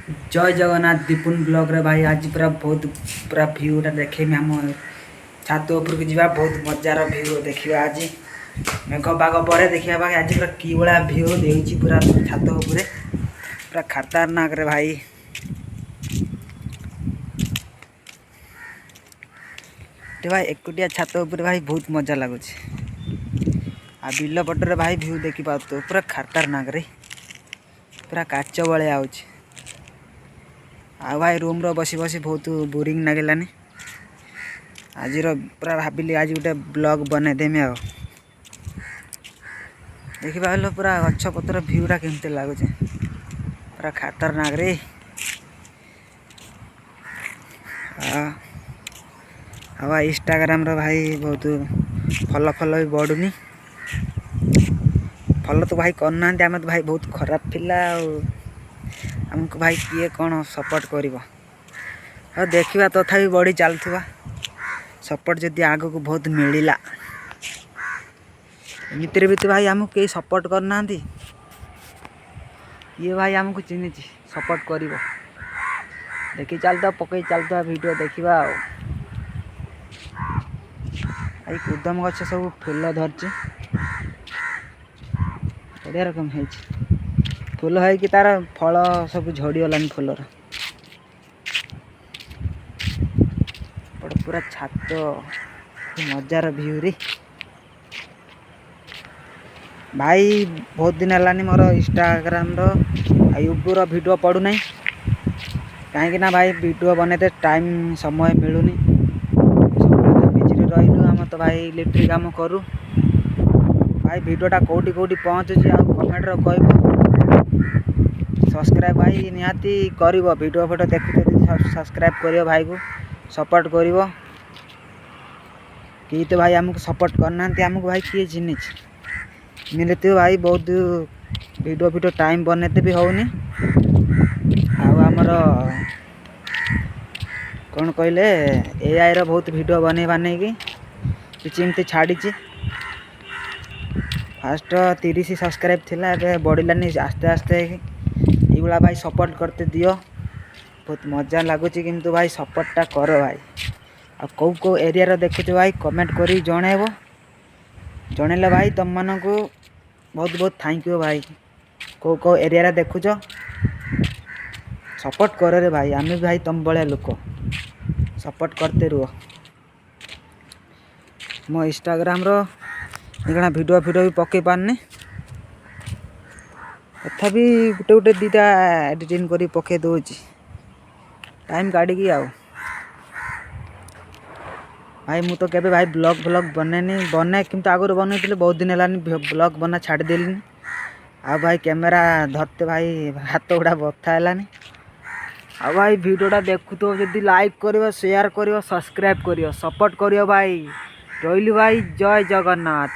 जय जगन्नाथ दीपुन ब्लॉग रे भाई आज पूरा भ्यूटा देखेमी आम छात उपरକୁ ଯିବା बहुत मजार भ्यू देखा आज मेघ पाग पर देखा भाई आज पूरा कि भाया भ्यू देती पूरा छात उपरे पूरा खतरनाक रे भाई भाई एकुटिया छात उपरे भाई बहुत मजा लगुच आ बिल पटरे भाई भ्यू देखी पात पूरा खतरनाक रे पूरा काच भाया आउच आ भाई रूम रो बसी बसी बहुत बोरिंग लगिलानी आज पूरा भाविली आज गोटे ब्लॉग बने देमी आ देखी पाल पूरा गछ पतर भ्यूटा केमती लगुच पूरा खतरनाक रे भाई इंस्टाग्राम रो भाई बहुत फॉलो भी बढ़ुनी फॉलो तो भाई करना आम तो भाई बहुत खराब पिला आमको भाई किए कौन सपोर्ट कर देखा तथापि बढ़ी चलुवा सपोर्ट जदि आग को बहुत मिलला एमती भी तो भाई आमको कई सपोर्ट करना ये भाई आमको चिन्ह सपोर्ट कर देखी चलता पकई चलता वीडियो देखा आई कुदम गछ सब फूल धरची बढ़िया रकम है फूल है कि तार फल सब झड़गलानी फूलर पूरा छात मजार भ्यू रे भाई बहुत दिन है मोर इंस्टाग्राम यूट्यूब रो वीडियो पड़ूना कहीं भाई वीडियो बनते टाइम समय मिलूनी सब बिजी रही आम तो भाई इलेक्ट्रिक काम करूँ भाई वीडियोटा कौटी कौटी पहुँचुची आ कमेंट कह सब्सक्राइब भाई निहाती कर वीडियो फोटो देखु सब्सक्राइब कर भाई को सपोर्ट कर कि तो भाई आमको सपोर्ट करना आमको भाई किए चिन्ह मिलते भाई बहुत वीडियो टाइम बनते भी होनी आमर कौन कहले एआई रो बहुत वीडियो बने कि एमती छाड़ी फास्ट 30 सब्सक्राइब थिला ए बढ़लानी आस्ते आस्ते ये भाई सपोर्ट करते दियो बहुत मजा लगुच किंतु भाई सपोर्टटा कर भाई आ कौ एरिया देखुच भाई कमेंट करी जनइले भाई तुम मन को बहुत बहुत थैंक यू भाई कौ एरिया देखुच सपोर्ट कर रे भाई आम भाई तुम भाया लोक सपोर्ट करते रुह मो इंस्टाग्राम रो निकना वीडियो भी पकई पारनी तथापि गोटे गोटे दीटा एडिटिंग कर पकई दूची टाइम काढ़ी आउ भाई मु तो केबे भाई ब्लॉग बने किंतु आगुरी बनई बहुत दिन है ब्लॉग बना छाड़देली आ भाई कैमेरा धरते भाई हाथ गुड़ा बथा है आ भाई वीडियोटा देखु तो जदि लाइक कर शेयर कर सब्सक्राइब कर सपोर्ट कर भाई रही भाई जय जगन्नाथ।